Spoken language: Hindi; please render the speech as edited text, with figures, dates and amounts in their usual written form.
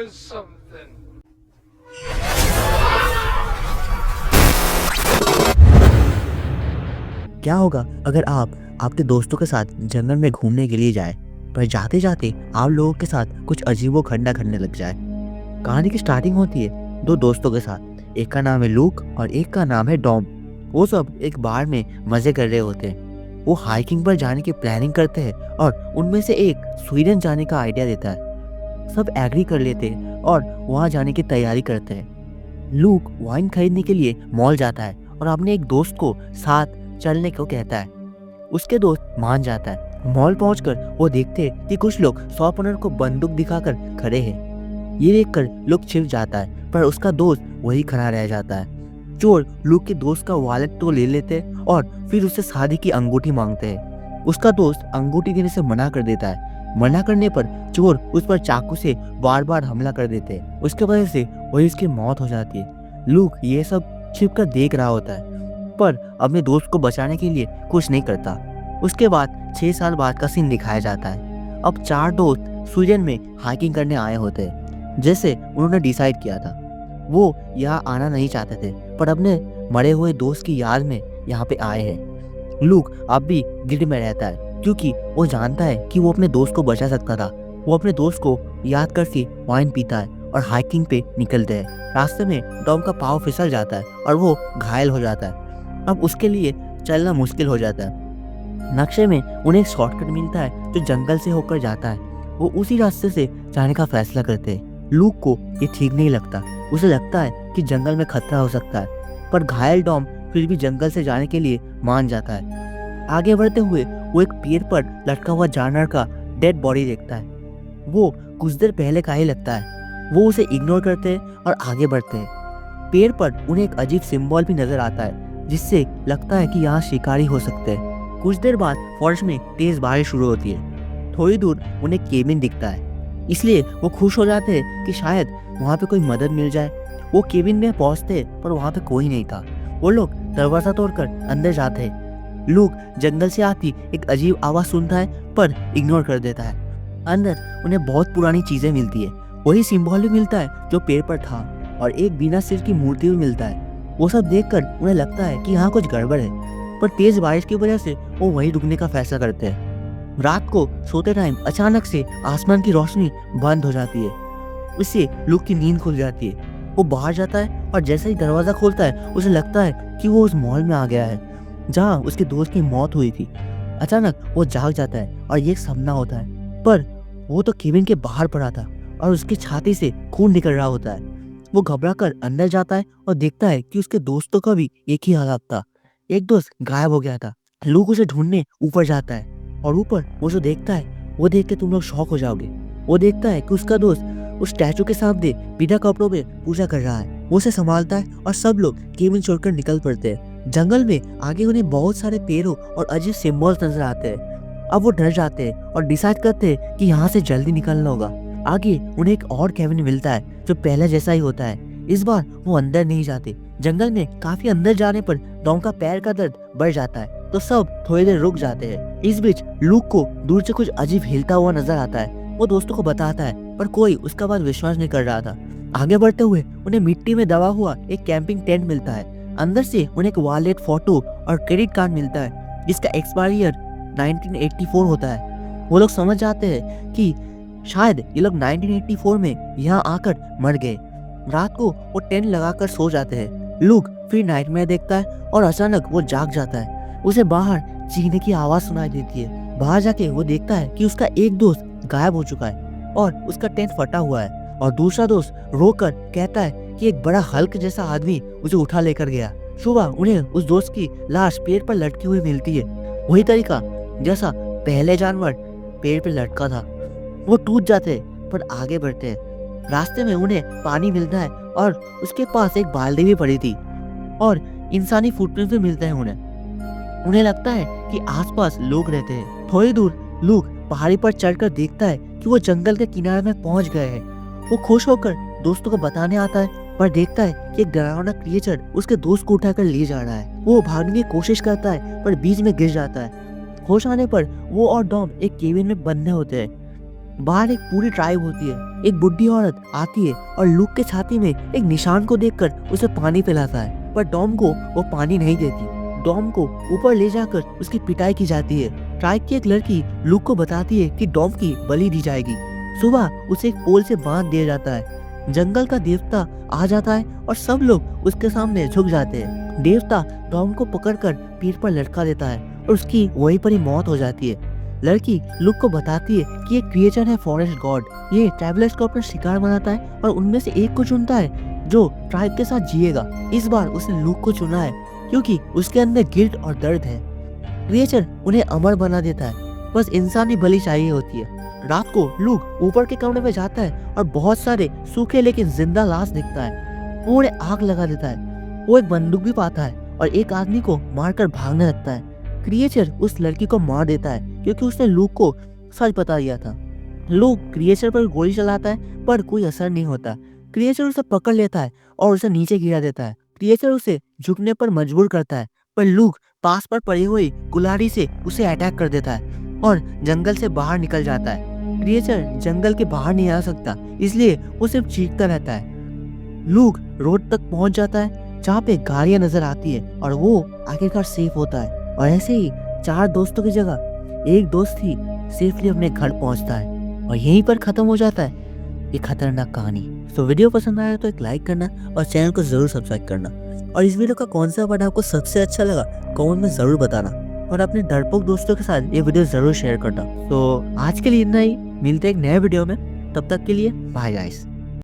is something. क्या होगा अगर आप आपके दोस्तों के साथ जंगल में घूमने के लिए जाए, पर जाते जाते आप लोगों के साथ कुछ अजीबो खन्ना घटने लग जाए। कहानी की स्टार्टिंग होती है दो दोस्तों के साथ। एक का नाम है लूक और एक का नाम है डॉम। वो सब एक बार में मजे कर रहे होते हैं। वो हाइकिंग पर जाने की प्लानिंग करते हैं और उनमें से एक स्वीडन जाने का आइडिया देता है। सब एग्री कर लेते हैं और वहाँ जाने की तैयारी करते हैं। लूक वाइन खरीदने के लिए मॉल जाता है और अपने एक दोस्त को साथ चलने को कहता है। उसके दोस्त मान जाता है। मॉल पहुंचकर वो देखते हैं कि कुछ लोग शॉप ओनर को बंदूक दिखाकर खड़े हैं। ये देखकर लूक छिप जाता है, पर उसका दोस्त वही खड़ा रह जाता है। चोर लूक के दोस्त का वॉलेट तो ले लेते हैं और फिर उससे शादी की अंगूठी मांगते हैं। उसका दोस्त अंगूठी देने से मना कर देता है। मना करने पर चोर उस पर चाकू से बार बार हमला कर देते हैं। उसके वजह से वही उसकी मौत हो जाती है। लूक ये सब छिप कर देख रहा होता है, पर अपने दोस्त को बचाने के लिए कुछ नहीं करता। उसके बाद 6 साल बाद का सीन दिखाया जाता है। अब 4 दोस्त स्वीडन में हाइकिंग करने आए होते हैं। जैसे उन्होंने डिसाइड किया था, वो यहाँ आना नहीं चाहते थे, पर अपने मरे हुए दोस्त की याद में यहाँ पे आए हैं। लूक अब भी गिल्ट में रहता है, क्योंकि वो जानता है कि वो अपने दोस्त को बचा सकता था। वो अपने दोस्त को याद करके वाइन पीता है और हाइकिंग पे निकलते हैं। रास्ते में टॉम का पाँव फिसल जाता है और वो घायल हो जाता है। अब उसके लिए चलना मुश्किल हो जाता है। नक्शे में उन्हें एक शॉर्टकट मिलता है जो जंगल से होकर जाता है। वो उसी रास्ते से जाने का फैसला करते हैं। लूक को ये ठीक नहीं लगता। उसे लगता है कि जंगल में खतरा हो सकता है, पर घायल टॉम फिर भी जंगल से जाने के लिए मान जाता है। आगे बढ़ते हुए वो एक पेड़ पर लटका हुआ जानवर का डेड बॉडी देखता है। वो कुछ देर पहले का ही लगता है। वो उसे इग्नोर करते हैं और आगे बढ़ते हैं। पेड़ पर उन्हें एक अजीब सिंबल भी नजर आता है, जिससे लगता है कि यहाँ शिकारी हो सकते हैं। कुछ देर बाद फॉरेस्ट में तेज बारिश शुरू होती है। थोड़ी दूर उन्हें केबिन दिखता है, इसलिए वो खुश हो जाते हैं कि शायद वहाँ पे कोई मदद मिल जाए। वो केबिन में पहुँचते पर वहाँ पे कोई नहीं था। वो लोग दरवाजा तोड़कर अंदर जाते हैं। लूक जंगल से आती एक अजीब आवाज सुनता है, पर इग्नोर कर देता है। अंदर उन्हें बहुत पुरानी चीजें मिलती है। वही सिंबल भी मिलता है जो पेड़ पर था, और एक बिना सिर की मूर्ति भी मिलता है। वो सब देखकर उन्हें लगता है कि यहाँ कुछ गड़बड़ है, पर तेज बारिश की वजह से वो वहीं रुकने का फैसला करते हैं। रात को सोते टाइम अचानक से आसमान की रोशनी बंद हो जाती है। इससे लूक की नींद खुल जाती है। वो बाहर जाता है और जैसे ही दरवाजा खोलता है उसे लगता है कि वो उस मॉल में आ गया है जहाँ उसके दोस्त की मौत हुई थी। अचानक वो जाग जाता है और ये एक सपना होता है, पर वो तो केबिन के बाहर पड़ा था और उसकी छाती से खून निकल रहा होता है। वो घबराकर अंदर जाता है और देखता है कि उसके दोस्तों का भी एक ही हालत था। एक दोस्त गायब हो गया था। लूक उसे ढूंढने ऊपर जाता है और ऊपर वो जो देखता है वो देख के तुम लोग शॉक हो जाओगे। वो देखता है कि उसका दोस्त उस स्टैचू के सामने बिना कपड़ों में पूजा कर रहा है। वो उसे संभालता है और सब लोग केबिन छोड़कर निकल पड़ते हैं। जंगल में आगे उन्हें बहुत सारे पेड़ों और अजीब सिंबल्स नजर आते हैं। अब वो डर जाते हैं और डिसाइड करते हैं कि यहाँ से जल्दी निकलना होगा। आगे उन्हें एक और केबिन मिलता है जो पहले जैसा ही होता है। इस बार वो अंदर नहीं जाते। जंगल में काफी अंदर जाने पर टॉम का पैर का दर्द बढ़ जाता है, तो सब थोड़ी देर रुक जाते हैं। इस बीच लूक को दूर से कुछ अजीब हिलता हुआ नजर आता है। वो दोस्तों को बताता है, पर कोई उसका बात विश्वास नहीं कर रहा था। आगे बढ़ते हुए उन्हें मिट्टी में दबा हुआ एक कैंपिंग टेंट मिलता है। अंदर से उन्हें एक वॉलेट, फोटो और क्रेडिट कार्ड मिलता है, जिसका एक्सपायरी ईयर 1984 होता है। वो लोग समझ जाते हैं कि शायद ये लोग 1984 में यहाँ आकर मर गए। रात को वो टेंट लगाकर सो जाते हैं। लूक फिर नाइटमेयर देखता है और अचानक वो जाग जाता है। उसे बाहर चीखने की आवाज सुनाई देती है। बाहर जाके वो देखता है कि उसका एक दोस्त गायब हो चुका है और उसका टेंट फटा हुआ है, और दूसरा दोस्त रोकर कहता है कि एक बड़ा हल्क जैसा आदमी उसे उठा लेकर गया। सुबह उन्हें उस दोस्त की लाश पेड़ पर लटकी हुई मिलती है, वही तरीका जैसा पहले जानवर पेड़ पर लटका था। वो टूट जाते हैं पर आगे बढ़ते हैं। रास्ते में उन्हें पानी मिलता है और उसके पास एक बाल्टी भी पड़ी थी, और इंसानी फुटप्रिंट भी मिलते हैं उन्हें लगता है कि आसपास लोग रहते हैं। थोड़ी दूर लूक पहाड़ी पर चढ़कर देखता है कि वो जंगल के किनारे में पहुंच गए हैं। वो खुश होकर दोस्तों को बताने आता है, पर देखता है कि एक डरावना क्रिएचर उसके दोस्त को उठाकर ले जा रहा है। वो भागने की कोशिश करता है पर बीच में गिर जाता है। होश आने पर वो और डॉम एक केबिन में बंधे होते हैं। बाहर एक पूरी ट्राइब होती है। एक बुढ़ी औरत आती है और लूक के छाती में एक निशान को देखकर उसे पानी पिलाता है, पर डॉम को वो पानी नहीं देती। डॉम को ऊपर ले जाकर उसकी पिटाई की जाती है। ट्राइब की एक लड़की लूक को बताती है कि डॉम की बलि दी जाएगी। सुबह उसे एक पोल से बांध दिया जाता है। जंगल का देवता आ जाता है और सब लोग उसके सामने झुक जाते हैं। देवता डॉम को पकड़कर पीठ पर लटका देता है और उसकी वहीं पर ही मौत हो जाती है। लड़की लुक को बताती है कि ये क्रिएचर है फॉरेस्ट गॉड। ये ट्रैवलर्स को अपना शिकार बनाता है और उनमें से एक को चुनता है जो ट्राइब के साथ जिएगा। इस बार उसने लुक को चुना है क्योंकि उसके अंदर गिल्ट और दर्द है। क्रिएचर उन्हें अमर बना देता है, बस इंसानी बलि चाहिए होती है। रात को लुक ऊपर के कमरे में जाता है और बहुत सारे सूखे लेकिन जिंदा लाश दिखता है। वो उन्हें आग लगा देता है। वो एक बंदूक भी पाता है और एक आदमी को मारकर भागने लगता है। क्रिएचर उस लड़की को मार देता है क्योंकि उसने लूक को सच बता दिया था। लूक क्रिएचर पर गोली चलाता है पर कोई असर नहीं होता। क्रिएचर उसे पकड़ लेता है और उसे नीचे गिरा देता है। क्रिएचर उसे झुकने पर मजबूर करता है, पर लूक पास पर पड़ी हुई कुल्हाड़ी से उसे अटैक कर देता है और जंगल से बाहर निकल जाता है। क्रिएचर जंगल के बाहर नहीं आ सकता, इसलिए वो सिर्फ चीखता रहता है। लूक रोड तक पहुंच जाता है जहाँ पे गाड़ियां नजर आती है और वो आखिरकार सेफ होता है। और ऐसे ही 4 दोस्तों की जगह एक दोस्त ही सेफली अपने घर पहुंचता है और यहीं पर खत्म हो जाता है ये खतरनाक कहानी। तो वीडियो पसंद आया तो एक लाइक करना और चैनल को जरूर सब्सक्राइब करना। और इस वीडियो का कौन सा पार्ट आपको सबसे अच्छा लगा कमेंट में जरूर बताना और अपने डरपोक दोस्तों के साथ ये वीडियो जरूर शेयर करना। तो आज के लिए इतना ही, मिलते हैं एक नए वीडियो में। तब तक के लिए बाय गाइस।